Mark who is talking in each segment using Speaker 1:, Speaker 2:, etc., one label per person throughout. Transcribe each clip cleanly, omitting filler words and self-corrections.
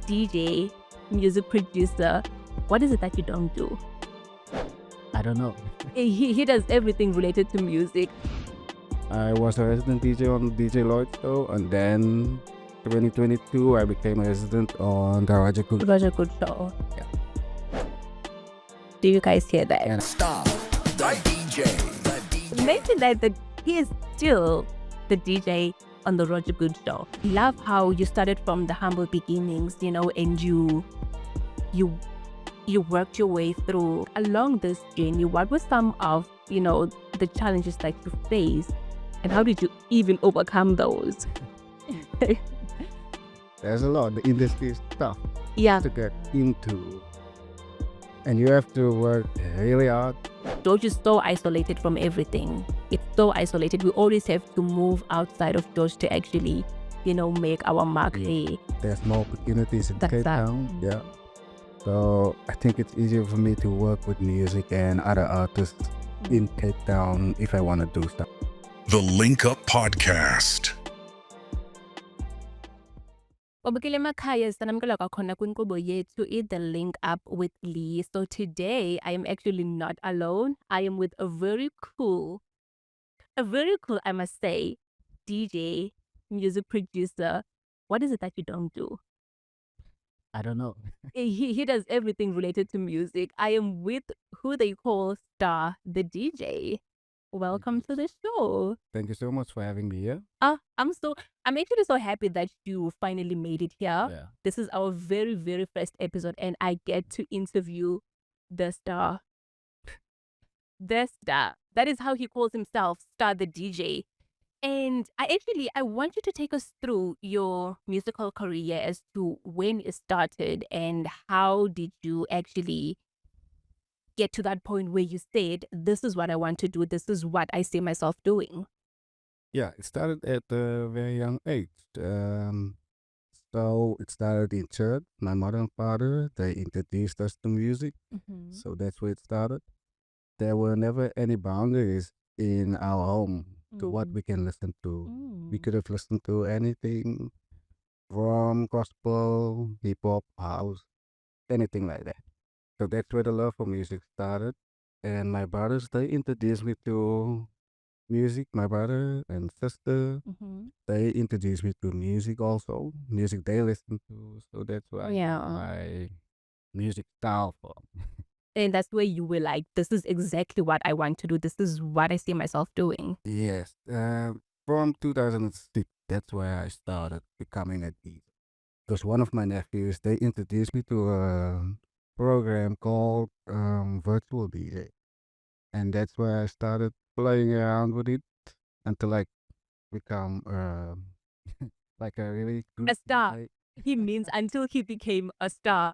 Speaker 1: DJ, music producer. What is it that you don't do?
Speaker 2: I don't know.
Speaker 1: He does everything related to music.
Speaker 3: I was a resident DJ on DJ Lloyd show, and then 2022 I became a resident on the Roger Good.
Speaker 1: Roger Good Show.
Speaker 3: Yeah.
Speaker 1: Do you guys hear that?
Speaker 3: And
Speaker 4: Stop the DJ.
Speaker 1: Mention that he is still the DJ on the Roger Good Show. Love how you started from the humble beginnings, and you worked your way through along this journey. What were some of, the challenges that you faced, and how did you even overcome those?
Speaker 3: there's a lot. The industry is tough
Speaker 1: Yeah.
Speaker 3: to get into, and you have to work really hard.
Speaker 1: George is so isolated from everything. It's so isolated. We always have to move outside of George to actually, make our mark there.
Speaker 3: There's more opportunities in
Speaker 1: That's
Speaker 3: Cape
Speaker 1: that.
Speaker 3: Town. Yeah. So I think it's easier for me to work with music and other artists in Cape Town if I want to do stuff.
Speaker 4: The Link Up Podcast.
Speaker 1: Obukile makhaya sanamkela kwakhona kwinkqubo yethu The Link Up with Lee. So today I am actually not alone. I am with a very cool, I must say, DJ, music producer. What is it that you don't do?
Speaker 2: I don't know.
Speaker 1: He does everything related to music. I am with who they call Star, the DJ. Welcome to the show.
Speaker 3: Thank you so much for having me here.
Speaker 1: I'm actually so happy that you finally made it here.
Speaker 2: Yeah.
Speaker 1: This is our very, very first episode, and I get to interview the Star. The Star. That is how he calls himself, Star the DJ. And I want you to take us through your musical career as to when it started and how did you actually get to that point where you said, this is what I want to do, this is what I see myself doing.
Speaker 3: Yeah, it started at a very young age. So it started in church. My mother and father, they introduced us to music. So that's where it started. There were never any boundaries in our home to what we can listen to. We could have listened to anything from gospel, hip hop, house, anything like that. So that's where the love for music started. And my brothers, they introduced me to music. My brother and sister, they introduced me to music also. Music they listen to. So that's why
Speaker 1: Yeah.
Speaker 3: my music style from.
Speaker 1: And that's where you were like, this is exactly what I want to do. This is what I see myself doing.
Speaker 3: Yes. From 2006, that's where I started becoming a DJ. Because one of my nephews, they introduced me to a program called Virtual DJ. And that's where I started playing around with it until I become like a really good
Speaker 1: A star.
Speaker 3: DJ.
Speaker 1: He means until he became a star.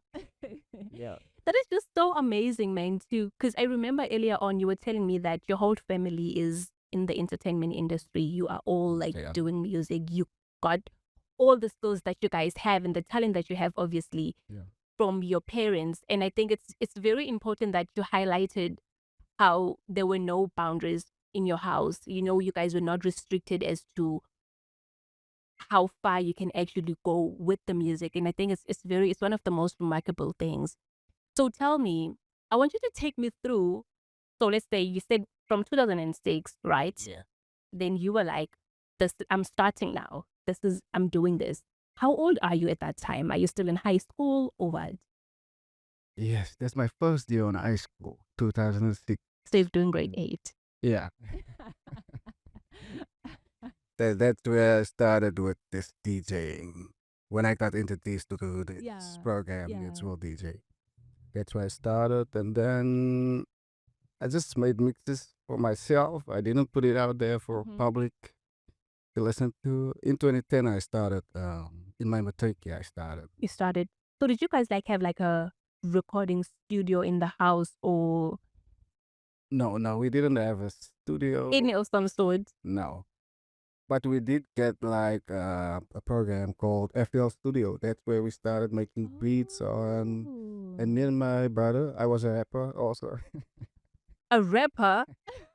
Speaker 3: Yeah.
Speaker 1: That is just so amazing, man, too. Because I remember earlier on, you were telling me that your whole family is in the entertainment industry. You are all like
Speaker 3: Yeah.
Speaker 1: doing music. You got all the skills that you guys have and the talent that you have, obviously,
Speaker 3: Yeah.
Speaker 1: from your parents. And I think it's very important that you highlighted how there were no boundaries in your house. You guys were not restricted as to how far you can actually go with the music. And I think it's one of the most remarkable things. So tell me, I want you to take me through. So let's say you said from 2006, right?
Speaker 2: Yeah.
Speaker 1: Then you were like, I'm starting now. I'm doing this. How old are you at that time? Are you still in high school or what?
Speaker 3: Yes, that's my first year on high school, 2006.
Speaker 1: So you're doing grade 8.
Speaker 3: Yeah. That's where I started with this DJing. When I got introduced to this
Speaker 1: Yeah,
Speaker 3: program,
Speaker 1: yeah.
Speaker 3: Virtual DJ. That's where I started. And then I just made mixes for myself. I didn't put it out there for public to listen to. In 2010, I started, in my Notyeke, I started.
Speaker 1: You started. So did you guys like have like a recording studio in the house or
Speaker 3: No, we didn't have a studio.
Speaker 1: any of some sort?
Speaker 3: No. But we did get like a program called FL Studio. That's where we started making beats on. And me and my brother, I was a rapper also.
Speaker 1: A rapper?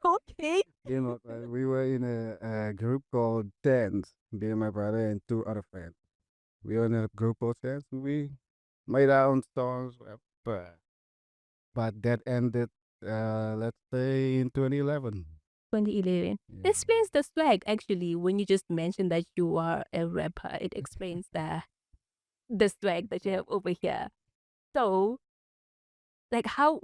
Speaker 1: Okay.
Speaker 3: We were in a group called Dance. Me and my brother and 2 other friends. We were in a group called Dance. We made our own songs, but that ended, let's say, in 2011.
Speaker 1: 2011.
Speaker 3: Yeah.
Speaker 1: Explains the swag actually. When you just mentioned that you are a rapper, it explains the swag that you have over here. So, like, how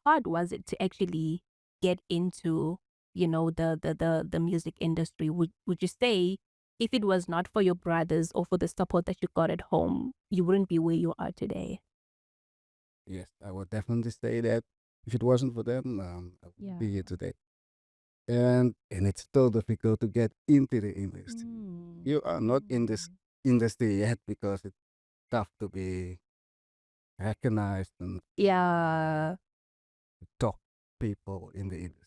Speaker 1: hard was it to actually get into, the music industry? Would you say if it was not for your brothers or for the support that you got at home, you wouldn't be where you are today?
Speaker 3: Yes, I would definitely say that if it wasn't for them, I wouldn't be here today. And it's still difficult to get into the industry. You are not in this industry yet because it's tough to be recognized and
Speaker 1: Yeah.
Speaker 3: top people in the industry.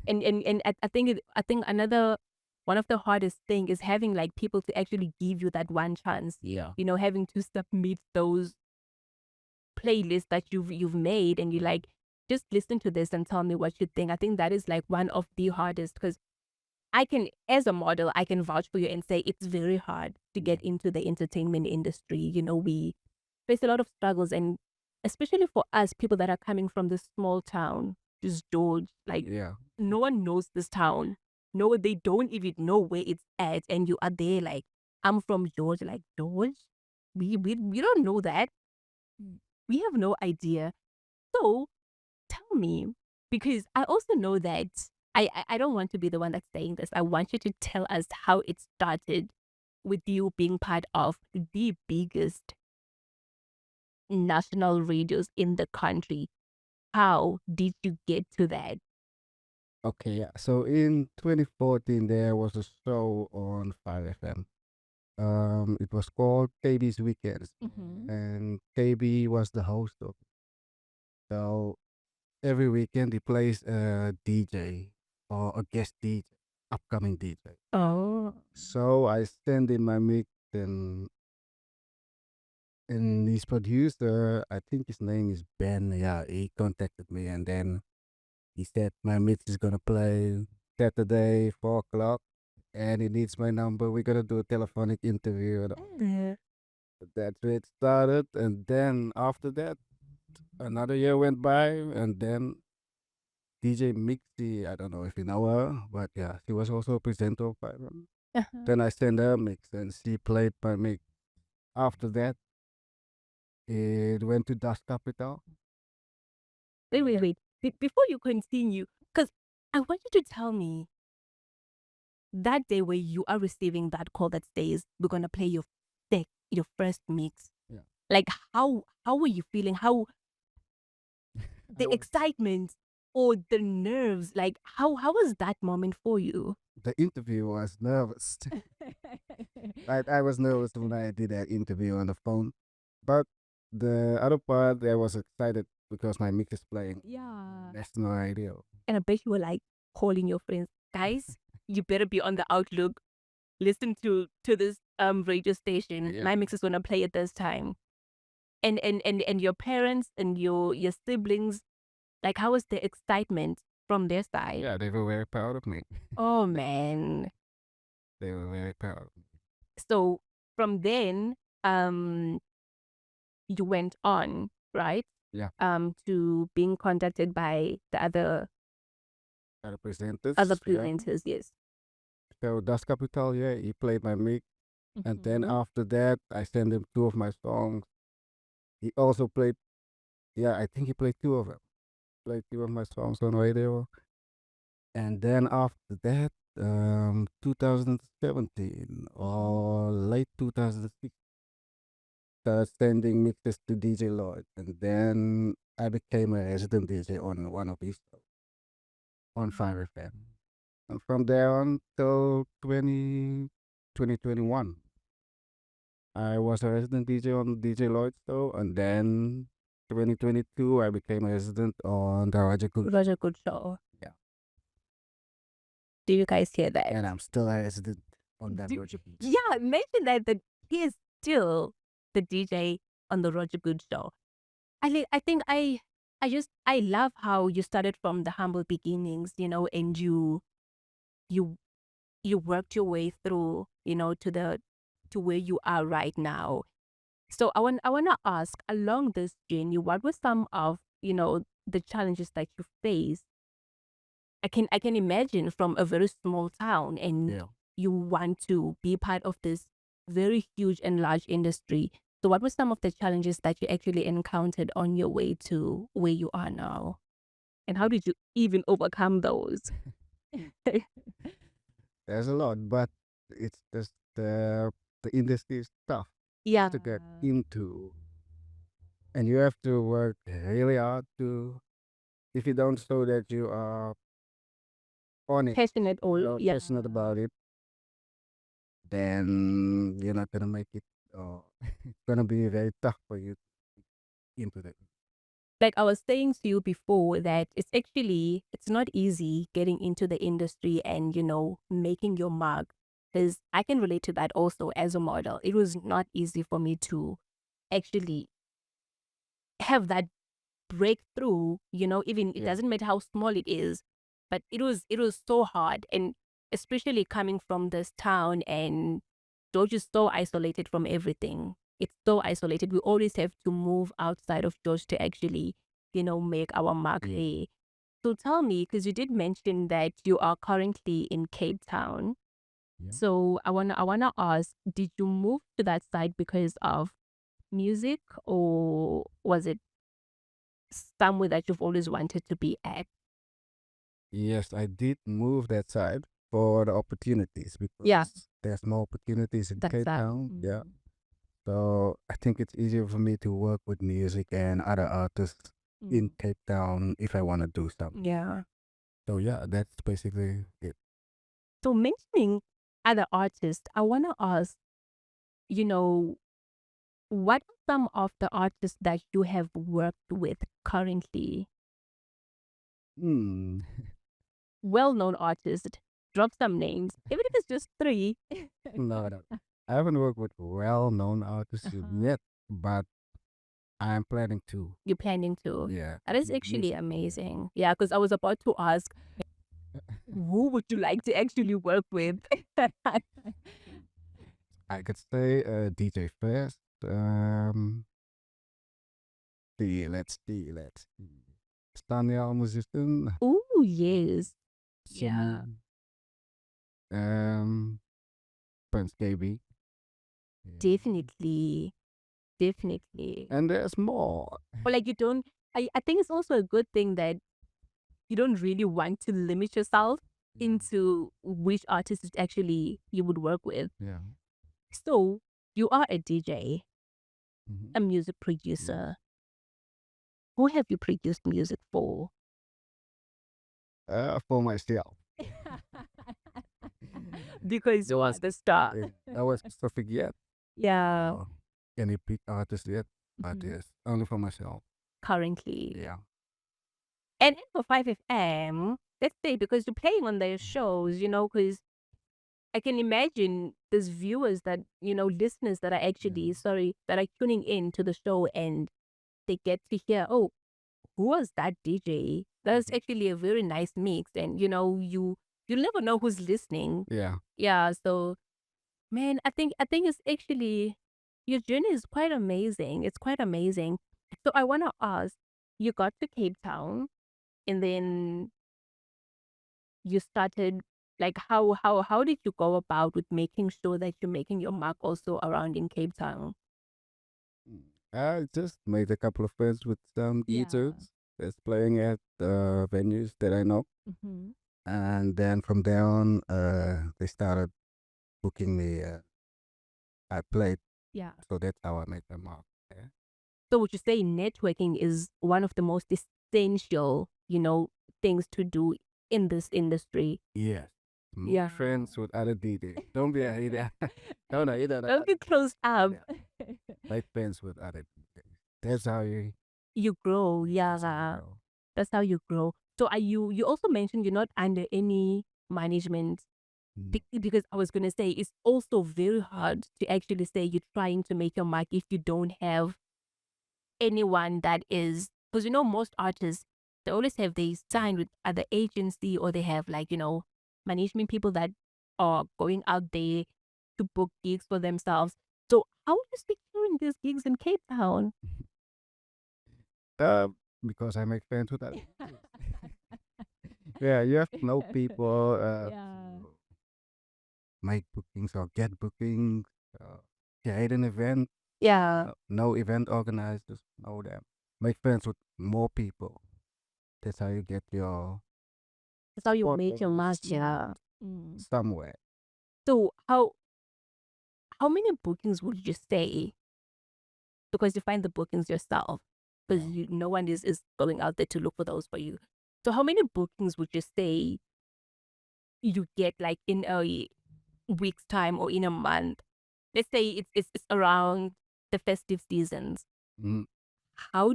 Speaker 1: And I think another one of the hardest thing is having like people to actually give you that one chance.
Speaker 2: Yeah.
Speaker 1: Having to submit those playlists that you've made, and you like, just listen to this and tell me what you think. I think that is like one of the hardest, because as a model, I can vouch for you and say it's very hard to get into the entertainment industry. We face a lot of struggles, and especially for us, people that are coming from this small town, just George, like,
Speaker 3: Yeah.
Speaker 1: no one knows this town. No, they don't even know where it's at, and you are there like, I'm from George. Like, George? We don't know that. We have no idea. So tell me, because I also know that I don't want to be the one that's saying this. I want you to tell us how it started with you being part of the biggest national radios in the country. How did you get to that?
Speaker 3: Okay, yeah. So in 2014, there was a show on 5FM. It was called KB's Weekends, and KB was the host of it. So every weekend he plays a DJ or a guest DJ, upcoming DJ.
Speaker 1: Oh.
Speaker 3: So I send in my mix, and his producer, I think his name is Ben. Yeah, he contacted me, and then he said my mix is gonna play Saturday 4 o'clock, and he needs my number. We're gonna do a telephonic interview. And that's where it started, and then after that, another year went by, and then DJ Mixie, I don't know if you know her, but yeah, she was also a presenter of Byron. Then I sent her a mix, and she played my mix. After that, it went to Das Capital.
Speaker 1: Wait. Before you continue, because I want you to tell me that day where you are receiving that call that says we're gonna play your first mix.
Speaker 3: Yeah.
Speaker 1: Like, how were you feeling? How the excitement or the nerves? Like, how was that moment for you?
Speaker 3: The interview was nervous. I was nervous when I did that interview on the phone, but the other part, I was excited because my mix is playing
Speaker 1: Yeah.
Speaker 3: national radio.
Speaker 1: And I bet you were like calling your friends, guys, you better be on the outlook. Listen to this radio station.
Speaker 3: Yeah.
Speaker 1: My mix is gonna play at this time. And your parents and your siblings, like, how was the excitement from their side?
Speaker 3: Yeah, they were very proud of me.
Speaker 1: Oh man.
Speaker 3: They were very proud of me.
Speaker 1: So from then, you went on, right?
Speaker 3: Yeah.
Speaker 1: To being contacted by the other
Speaker 3: Other presenters.
Speaker 1: presenters, yes.
Speaker 3: So Das Capital, yeah, he played my mix. And then after that, I sent him 2 of my songs. He also played, yeah, I think he played 2 of them. Played 2 of my songs on radio. And then after that, 2017 or late 2016, started sending mixes to DJ Lloyd. And then I became a resident DJ on one of his shows on 5FM. And from there on till 2021, I was a resident DJ on DJ Lloyd's show. And then 2022, I became a resident on the Roger Good.
Speaker 1: Roger Good Show.
Speaker 3: Yeah.
Speaker 1: Do you guys hear that?
Speaker 3: And I'm still a resident on that
Speaker 1: Do-
Speaker 3: Roger Good.
Speaker 1: Yeah, mention that he is still the DJ on the Roger Good Show. I think I love how you started from the humble beginnings, and you worked your way through, to where you are right now. So I wanna ask, along this journey, what were some of, the challenges that you faced? I can imagine from a very small town and
Speaker 3: Yeah.
Speaker 1: you want to be part of this very huge and large industry. So what were some of the challenges that you actually encountered on your way to where you are now? And how did you even overcome those?
Speaker 3: There's a lot, but it's just the industry is tough
Speaker 1: Yeah.
Speaker 3: to get into, and you have to work really hard to. If you don't show that you are on it,
Speaker 1: Passionate or yeah.
Speaker 3: passionate about it, then you're not gonna make it. It's gonna be very tough for you into that.
Speaker 1: Like I was saying to you before that it's not easy getting into the industry and, making your mark. Because I can relate to that also as a model. It was not easy for me to actually have that breakthrough, even it
Speaker 3: Yeah.
Speaker 1: doesn't matter how small it is, but it was so hard. And especially coming from this town, and George is so isolated from everything. It's so isolated. We always have to move outside of George to actually, make our mark
Speaker 3: Yeah.
Speaker 1: here. So tell me, because you did mention that you are currently in Cape Town.
Speaker 3: Yeah.
Speaker 1: So I wanna ask, did you move to that side because of music, or was it somewhere that you've always wanted to be at?
Speaker 3: Yes, I did move that side for the opportunities because
Speaker 1: Yeah.
Speaker 3: there's more opportunities in
Speaker 1: That's
Speaker 3: Cape
Speaker 1: that.
Speaker 3: Town. Yeah. So I think it's easier for me to work with music and other artists in Cape Town if I want to do something.
Speaker 1: Yeah.
Speaker 3: So yeah, that's basically it.
Speaker 1: So mentioning other artists, I wanna ask, you know, what are some of the artists that you have worked with currently?
Speaker 3: Hmm.
Speaker 1: Well-known artists. Drop some names, even if it's just three.
Speaker 3: No, no. I haven't worked with well-known artists yet, but I'm planning to.
Speaker 1: You're planning to.
Speaker 3: Yeah.
Speaker 1: That is
Speaker 3: with
Speaker 1: actually
Speaker 3: music.
Speaker 1: amazing. Yeah, because I was about to ask, who would you like to actually work with?
Speaker 3: I could say DJ first. Let's see. Staniel musician.
Speaker 1: Oh, yes. Yeah.
Speaker 3: Some um Prince KB. Yeah.
Speaker 1: Definitely. Definitely.
Speaker 3: And there's more.
Speaker 1: Or like you don't, I think it's also a good thing that you don't really want to limit yourself
Speaker 3: Yeah.
Speaker 1: into which artist actually you would work with.
Speaker 3: Yeah.
Speaker 1: So you are a DJ,
Speaker 3: Mhm.
Speaker 1: a music producer. Who have you produced music for?
Speaker 3: For myself.
Speaker 1: Because you are the star.
Speaker 3: That was specific yet.
Speaker 1: Yeah.
Speaker 3: Any big artist yet, but
Speaker 1: Mhm.
Speaker 3: yes, only for myself.
Speaker 1: Currently.
Speaker 3: Yeah.
Speaker 1: And for 5FM, let's say because you're playing on their shows, because I can imagine there's viewers that, listeners that are actually, that are tuning in to the show and they get to hear, oh, who was that DJ? That's actually a very nice mix. And, you'll never know who's listening.
Speaker 3: Yeah.
Speaker 1: Yeah. So, man, I think it's actually, your journey is quite amazing. It's quite amazing. So I want to ask, you got to Cape Town and then you started, like, how did you go about with making sure that you're making your mark also around in Cape Town?
Speaker 3: I just made a couple of friends with some DJs that's playing at venues that I know.
Speaker 1: Mm-hmm.
Speaker 3: And then from there on, they started booking me. I played,
Speaker 1: Yeah.
Speaker 3: so that's how I made my mark. Yeah.
Speaker 1: So would you say networking is one of the most essential, things to do in this industry?
Speaker 3: Yes. Make
Speaker 1: Yeah.
Speaker 3: friends with other DJs. Don't be a hater. No, no, you don't.
Speaker 1: Don't get closed up.
Speaker 3: Make friends with other DJs. That's how you.
Speaker 1: You grow,
Speaker 3: That's how you
Speaker 1: yeah.
Speaker 3: grow.
Speaker 1: That's how you grow. So you also mentioned you're not under any management. Because I was going to say it's also very hard to actually say you're trying to make your mark if you don't have anyone that is, because most artists, they always have, they sign with other agency, or they have, like, management people that are going out there to book gigs for themselves. So how would you secure securing these gigs in Cape Town?
Speaker 3: Because I make friends with that. Yeah, you have to know people.
Speaker 1: Yeah.
Speaker 3: To make bookings or get bookings. Create an event.
Speaker 1: Yeah.
Speaker 3: No event organizers. Know them. Make friends with more people. That's how you get your
Speaker 1: That's how you
Speaker 3: spot
Speaker 1: make your
Speaker 3: on
Speaker 1: mark, yeah. Mm.
Speaker 3: somewhere.
Speaker 1: So how many bookings would you say? Because you find the bookings yourself. Because no one is going out there to look for those for you. So how many bookings would you say you get like in a week's time or in a month? Let's say it's around the festive seasons.
Speaker 3: Mm.
Speaker 1: How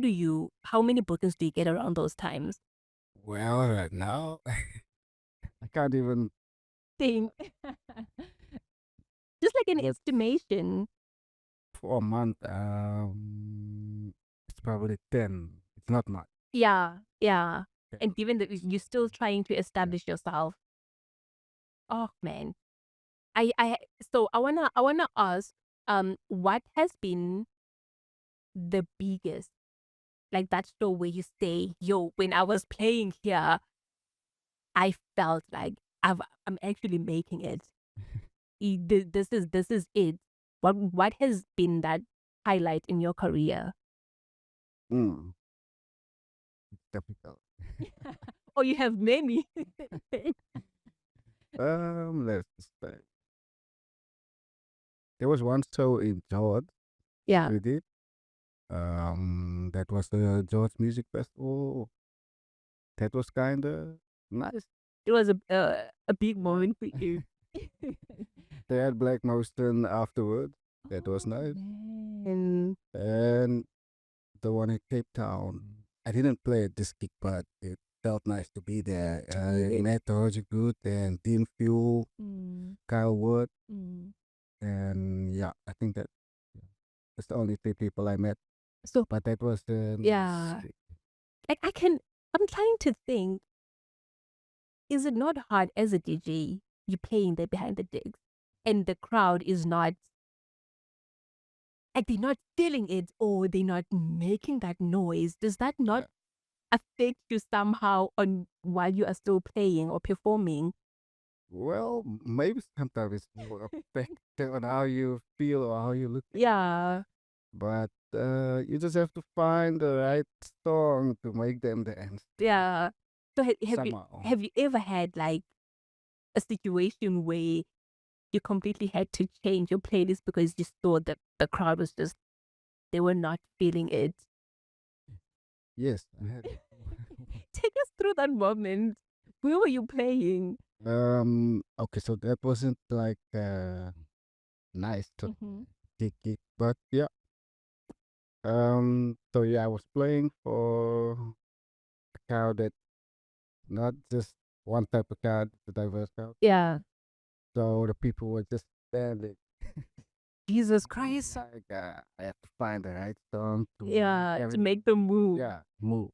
Speaker 1: many bookings do you get around those times?
Speaker 3: Well, right now, I can't even
Speaker 1: Think. Just like an
Speaker 3: But-
Speaker 1: estimation.
Speaker 3: for a month. It's probably 10. It's not much.
Speaker 1: Yeah, yeah.
Speaker 3: 10.
Speaker 1: And given that you're still trying to establish yourself. Oh man. I so I wanna ask, what has been the biggest, like that show where you say, yo, when I was playing here, I felt like I'm actually making it. This is it. What has been that highlight in your career?
Speaker 3: Mm. It's difficult.
Speaker 1: Oh, you have many.
Speaker 3: Let's say there was one show in George
Speaker 1: Yeah.
Speaker 3: we did. That was the George Music Festival. That was kind of nice.
Speaker 1: It was a big moment for you.
Speaker 3: They had Black Motion afterwards. That was nice.
Speaker 1: Man.
Speaker 3: And the one in Cape Town, I didn't play at this gig, but it felt nice to be there.
Speaker 1: Yeah.
Speaker 3: Met Roger Good and Dean Fuel,
Speaker 1: Mm,
Speaker 3: Kyle Wood,
Speaker 1: mm.
Speaker 3: and yeah, I think that's the only three people I met.
Speaker 1: So
Speaker 3: But that was
Speaker 1: yeah, like I'm trying to think, is it not hard as a DJ, you playing there behind the digs and the crowd is not, like they're not feeling it or they're not making that noise? Does that not affect you somehow on while you are still playing or performing?
Speaker 3: Well, maybe sometimes it's more affected on how you feel or how you look.
Speaker 1: Yeah.
Speaker 3: But you just have to find the right song to make them dance.
Speaker 1: Yeah. So
Speaker 3: Somehow.
Speaker 1: have you ever had like a situation where you completely had to change your playlist because you saw that the crowd was just, they were not feeling it?
Speaker 3: Yes, I had.
Speaker 1: Take us through that moment. Where were you playing?
Speaker 3: Okay, so that wasn't like nice to kick it, but yeah. So yeah, I was playing for a crowd that not just one type of crowd, it's a diverse crowd.
Speaker 1: Yeah.
Speaker 3: So the people were just standing.
Speaker 1: Jesus Christ.
Speaker 3: Like, I have to find the right song to
Speaker 1: Yeah, to make them move.
Speaker 3: yeah, move.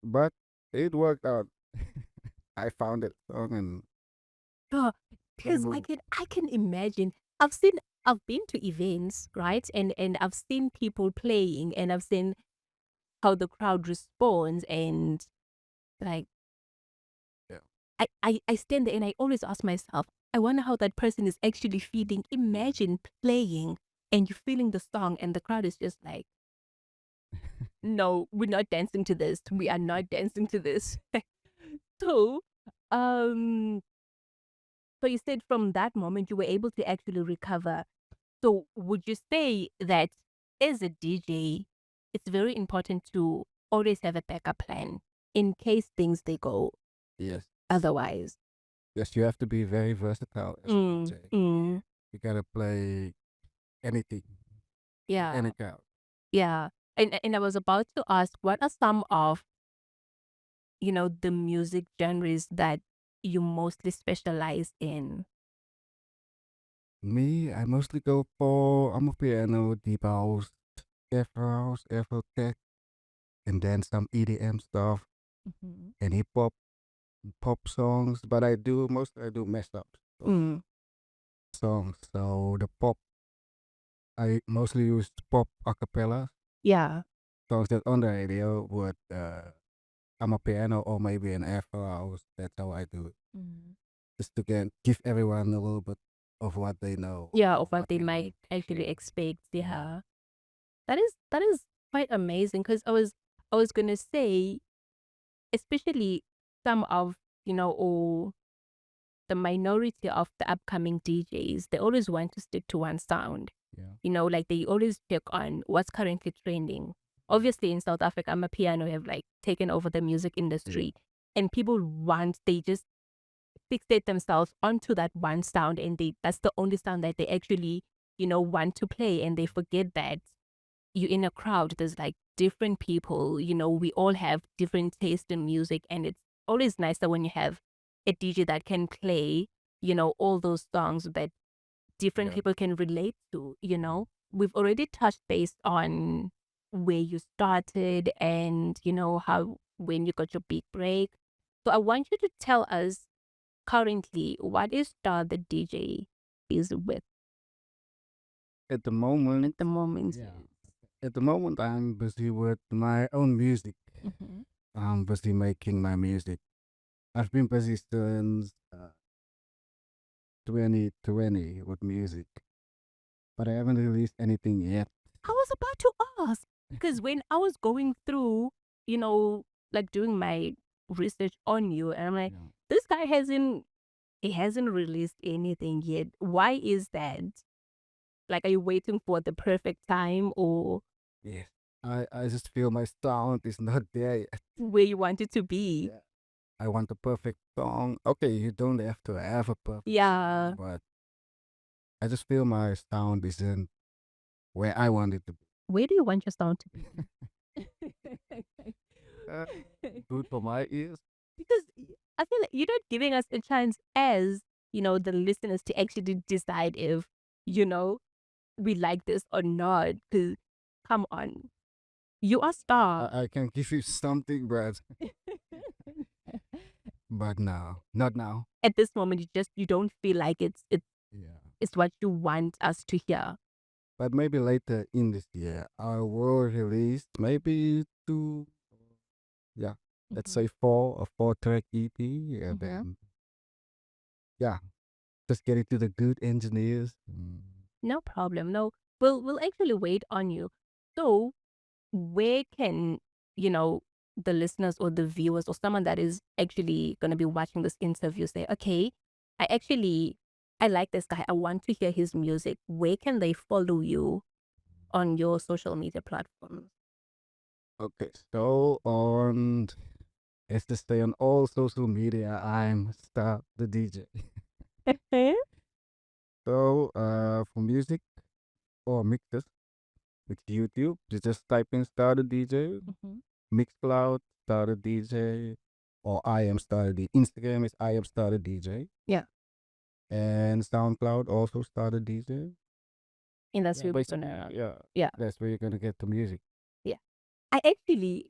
Speaker 3: But it worked out. I found that song and
Speaker 1: Yeah, because
Speaker 3: moved.
Speaker 1: I can imagine. I've been to events, right? And I've seen people playing and I've seen how the crowd responds and like
Speaker 3: Yeah.
Speaker 1: I stand there and I always ask myself, I wonder how that person is actually feeling. Imagine playing and you're feeling the song and the crowd is just like, no, we're not dancing to this. We are not dancing to this. So, um, so you said from that moment you were able to actually recover. So would you say that as a DJ, it's very important to always have a backup plan in case things they go
Speaker 3: Yes.
Speaker 1: otherwise?
Speaker 3: Yes, you have to be very versatile as a DJ.
Speaker 1: Mm.
Speaker 3: You gotta play anything,
Speaker 1: Yeah.
Speaker 3: any crowd.
Speaker 1: Yeah. And I was about to ask, what are some of, the music genres that you mostly specialize in?
Speaker 3: Me, I mostly go for I'm a piano, deep house, Afro tech, and then some EDM stuff and hip hop, pop songs. But I do mostly I do mess up
Speaker 1: Mm.
Speaker 3: songs. So the pop I mostly use pop acapella
Speaker 1: Yeah.
Speaker 3: songs that on the radio with I'm a piano or maybe an Afro house. That's how I do it. Just to give everyone a little bit of what they know.
Speaker 1: Yeah,
Speaker 3: or
Speaker 1: of what they
Speaker 3: know.
Speaker 1: might actually expect. Yeah. That is quite amazing because I was gonna say, especially some of, or the minority of the upcoming DJs, they always want to stick to one sound.
Speaker 3: Yeah.
Speaker 1: Like they always check on what's currently trending. Obviously, in South Africa, Amapiano have like taken over the music industry, and people they just fixate themselves onto that one sound, and that's the only sound that they actually, want to play, and they forget that you're in a crowd. There's like different people. We all have different taste in music, and it's always nicer when you have a DJ that can play, all those songs that different
Speaker 3: Yeah.
Speaker 1: people can relate to. We've already touched base on where you started and, how when you got your big break. So I want you to tell us currently what is Star the DJ is with
Speaker 3: At the moment,
Speaker 1: at the moment.
Speaker 3: at the moment, I'm busy with my own music.
Speaker 1: Mm-hmm.
Speaker 3: I'm busy making my music. I've been busy since 2020 with music, but I haven't released anything yet.
Speaker 1: I was about to ask because when I was going through, like doing my research on you, and I'm like,
Speaker 3: Yeah.
Speaker 1: this guy he hasn't released anything yet. Why is that? Like, are you waiting for the perfect time or
Speaker 3: Yes. I just feel my sound is not there yet.
Speaker 1: where you want it to be?
Speaker 3: Yeah. I want a perfect song. Okay, you don't have to have a perfect
Speaker 1: Yeah.
Speaker 3: song, but I just feel my sound isn't where I want it to be.
Speaker 1: Where do you want your sound to be?
Speaker 3: Good for my ears.
Speaker 1: Because I feel like you're not giving us a chance as, the listeners to actually decide if, we like this or not. Because, come on. You are Star.
Speaker 3: I can give you something, but no, not now.
Speaker 1: At this moment, you don't feel like
Speaker 3: Yeah.
Speaker 1: it's what you want us to hear.
Speaker 3: But maybe later in this year, I will release maybe two, yeah, let's say a 4-track EP, and then, yeah, just get it to the good engineers.
Speaker 1: No problem. No, we'll actually wait on you. So, where can, the listeners or the viewers or someone that is actually going to be watching this interview say, okay, I like this guy. I want to hear his music. Where can they follow you on your social media platforms?
Speaker 3: Okay, so as to say on all social media, I'm Star the DJ. So, for music or mixes with YouTube, you just type in Star the DJ, Mixcloud, Star the DJ, or I am Star the DJ. Instagram is I am Star the DJ.
Speaker 1: Yeah.
Speaker 3: And SoundCloud also Star the DJ.
Speaker 1: And that's
Speaker 3: Yeah,
Speaker 1: where we're
Speaker 3: basically,
Speaker 1: gonna,
Speaker 3: yeah, that's where you're gonna get the music.
Speaker 1: yeah. I actually,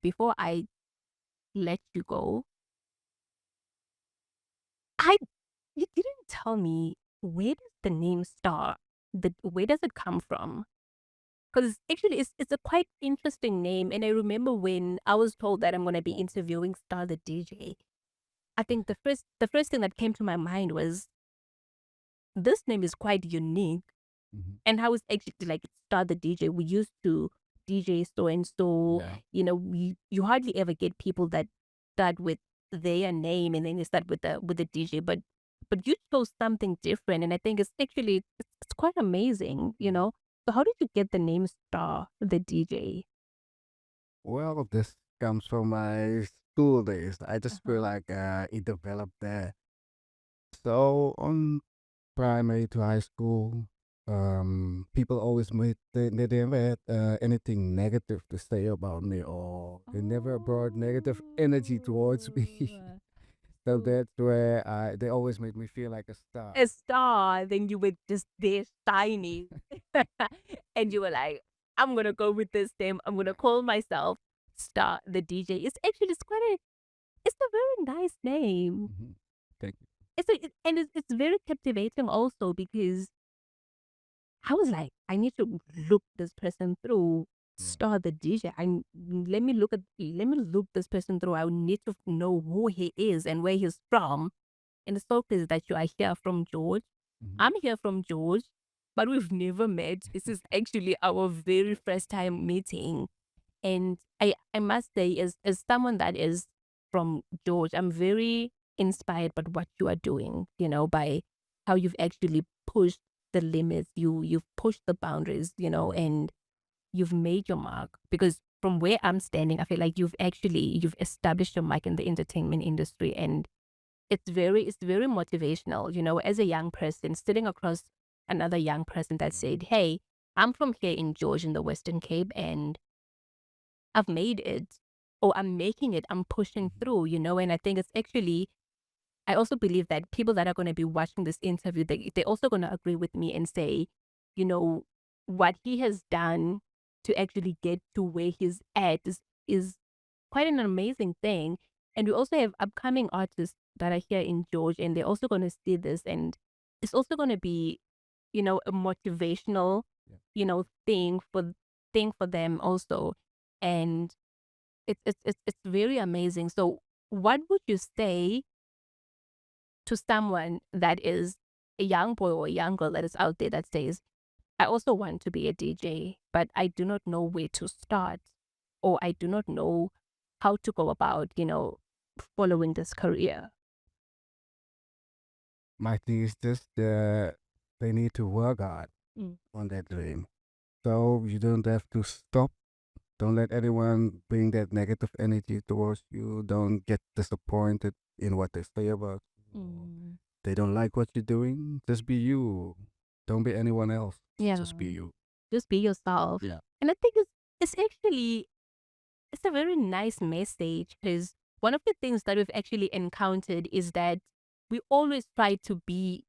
Speaker 1: before I let you go, I you didn't tell me where does the name Star, where does it come from? Because actually it's a quite interesting name, and I remember when I was told that I'm gonna be interviewing Star the DJ, I think the first thing that came to my mind was this name is quite unique. And how it's actually like Star the DJ. We used to DJ so and so.
Speaker 3: Yeah.
Speaker 1: You hardly ever get people that start with their name and then they start with the DJ. But you chose something different, and I think it's quite amazing. So how did you get the name Star the DJ?
Speaker 3: Well, this comes from my school days. I just feel like it developed there. So on primary to high school, people always they never had anything negative to say about me, or they never brought negative energy towards me. So that's where they always made me feel like a star.
Speaker 1: A star, then you were just there shining. And you were like, I'm gonna go with this name. I'm gonna call myself Star the DJ. It's a very nice name.
Speaker 3: Thank you.
Speaker 1: And it's very captivating also because I was like, I need to look this person through,
Speaker 3: Yeah.
Speaker 1: Star the DJ. Let me look this person through. I need to know who he is and where he's from. And it's so crazy that you are here from George.
Speaker 3: Mhm.
Speaker 1: I'm here from George, but we've never met. This is actually our very first time meeting. And I must say, as someone that is from George, I'm very inspired by what you are doing, by how you've actually pushed the limits, you've pushed the boundaries, and you've made your mark. Because from where I'm standing, I feel like you've established your mark in the entertainment industry, and it's very motivational, as a young person sitting across another young person that said, hey, I'm from here in George in the Western Cape, and I've made it, or I'm making it, I'm pushing through, and I think it's actually, I also believe that people that are going to be watching this interview, they're also going to agree with me and say, you know, what he has done to actually get to where he's at is quite an amazing thing. And we also have upcoming artists that are here in George, and they're also going to see this, and it's also going to be, a motivational, thing for them also. And it's very amazing. So what would you say to someone that is a young boy or a young girl that is out there that says, I also want to be a DJ, but I do not know where to start, or I do not know how to go about, following this career?
Speaker 3: My thing is just that they need to work hard
Speaker 1: Mm.
Speaker 3: on that dream. So you don't have to stop. Don't let anyone bring that negative energy towards you. Don't get disappointed in what they say about you.
Speaker 1: Mm.
Speaker 3: They don't like what you're doing. Just be you. Don't be anyone else.
Speaker 1: Yeah.
Speaker 3: Just be you.
Speaker 1: Just be yourself.
Speaker 3: Yeah.
Speaker 1: And I think it's a very nice message, because one of the things that we've actually encountered is that we always try to be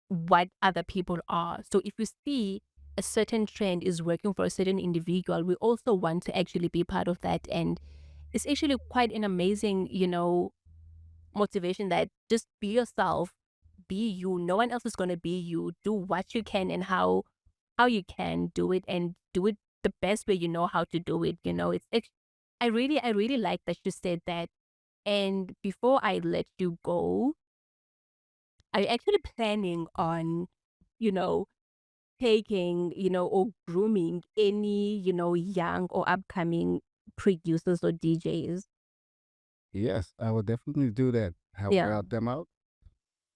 Speaker 1: what other people are. So if we see a certain trend is working for a certain individual, we also want to actually be part of that. And it's actually quite an amazing, motivation, that just be yourself, be you. No one else is going to be you. Do what you can and how you can do it, and do it the best way you know how to do it. I really like that you said that. And before I let you go, are you actually planning on, you know, taking, or grooming any, young or upcoming producers or DJs?
Speaker 3: Yes, I will definitely do that. Help
Speaker 1: Yeah,
Speaker 3: out them out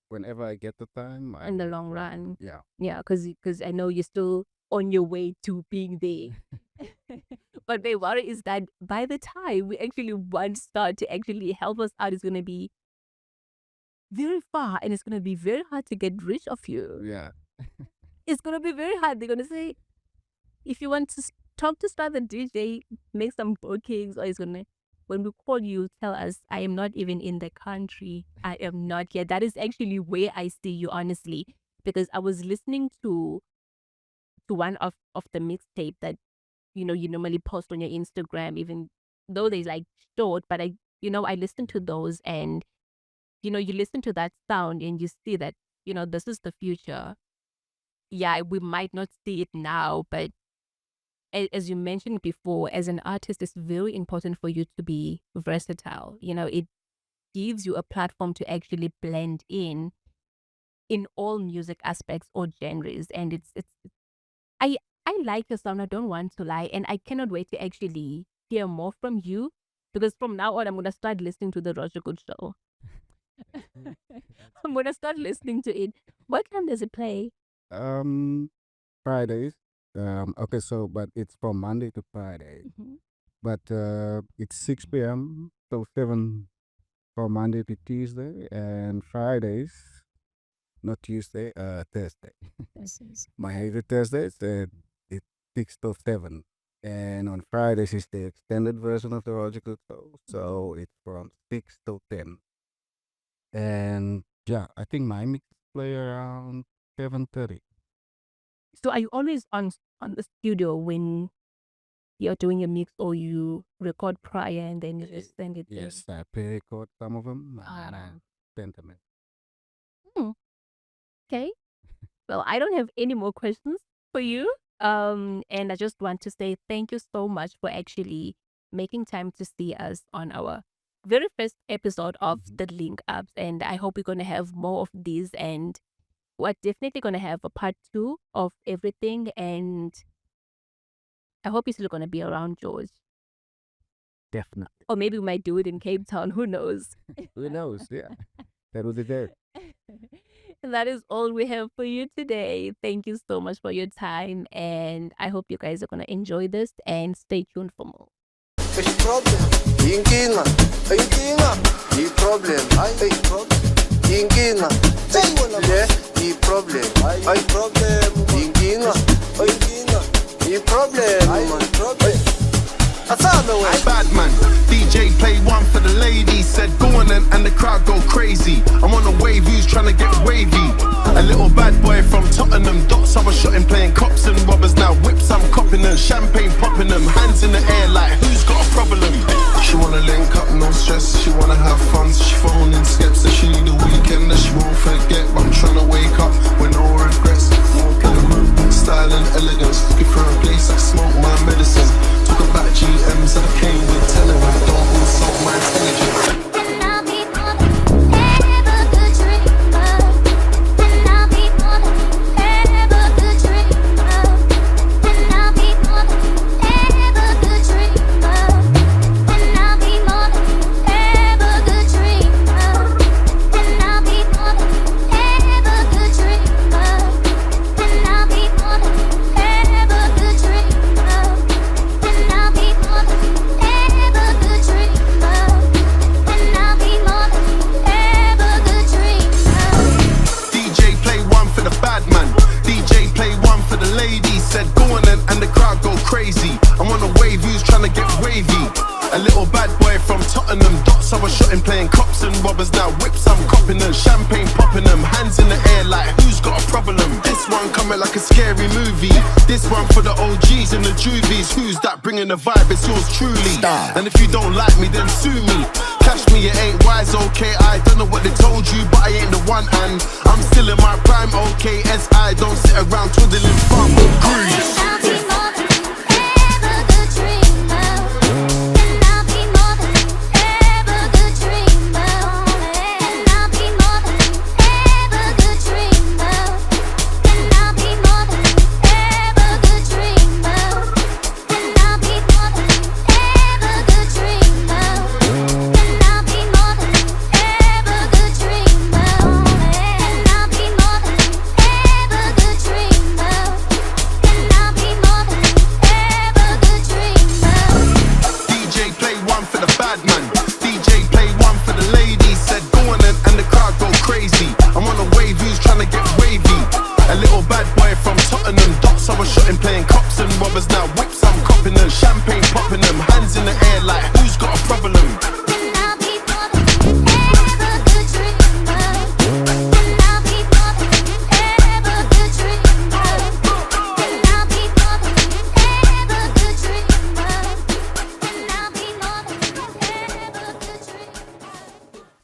Speaker 3: whenever I get the time. I
Speaker 1: in the
Speaker 3: will.
Speaker 1: long run.
Speaker 3: Yeah.
Speaker 1: Yeah, because I know you're still on your way to being there. But my worry is that by the time we actually want Star to actually help us out, it's going to be very far, and it's going to be very hard to get rid of you.
Speaker 3: Yeah.
Speaker 1: It's going to be very hard. They're going to say, if you want to talk to Star the DJ, make some bookings, or it's going to, when we call you, tell us, I am not even in the country. I am not here. That is actually where I see you, honestly, because I was listening to one of the mixtape that, you normally post on your Instagram, even though they're like short, but I listen to those, and, you listen to that sound and you see that, this is the future. Yeah, we might not see it now, but as you mentioned before, as an artist, it's very important for you to be versatile. It gives you a platform to actually blend in all music aspects or genres. And I I like your sound. I don't want to lie, and I cannot wait to actually hear more from you, because from now on I'm gonna start listening to the Roger Good Show. I'm gonna start listening to it. What time does it play?
Speaker 3: Um, Fridays. Okay, so but it's from Monday to Friday.
Speaker 1: Mhm.
Speaker 3: But it's 6 p.m. So 7 from Monday to Tuesday, and Fridays, not Tuesday, Thursday. Monday to Thursdays, it's 6 to 7. And on Fridays is the extended version of the logical show, so it's from 6 to 10. And yeah, I think my mix play around 7:30.
Speaker 1: So are you always on the studio when you're doing a mix, or you record prior and then you just send it in?
Speaker 3: Yes, I pre-record some of them and I
Speaker 1: Ah.
Speaker 3: send them in.
Speaker 1: Hmm. Okay. Well, I don't have any more questions. for you. And I just want to say thank you so much for actually making time to see us on our very first episode of the Link Ups. And I hope we're going to have more of these. And we're definitely going to have a part 2 of everything. And I hope you're still going to be around, George.
Speaker 2: Definitely.
Speaker 1: Or maybe we might do it in Cape Town. Who knows?
Speaker 3: Who knows? Yeah. That would be there.
Speaker 1: And that is all we have for you today. Thank you so much for your time. And I hope you guys are going to enjoy this and stay tuned for more.
Speaker 5: problem. Yingina. The problem. Yingina. The problem. Yingina. The problem.
Speaker 6: Bad man, DJ play one for the ladies. Said go on and the crowd go crazy. I'm on a wave, who's trying to get wavy? A little bad boy from Tottenham. Dots, I was shooting, playing cops and robbers. Now whips, I'm copping them. Champagne popping them. Hands in the air like who's got a problem? She wanna link up, no stress. She wanna have fun, so she phoning steps. And she need a weekend that she won't forget. But I'm trying to wake up with no regrets. Style and elegance, looking for a place I smoke my medicine. Talk about GMs I came with, tell her I don't insult my intelligence. Crazy. I'm on a wave, who's trying to get wavy? A little bad boy from Tottenham. Dots, I was shooting, playing cops and robbers. Now whips, I'm copping them. Champagne popping them. Hands in the air like who's got a problem? This one coming like a scary movie. This one for the OGs and the juvies. Who's that bringing the vibe? It's yours truly. And if you don't like me, then sue me. Cash me, it ain't wise, okay. I don't know what they told you, but I ain't the one. And I'm still in my prime, okay. SI don't sit around twiddling thumb. Grease.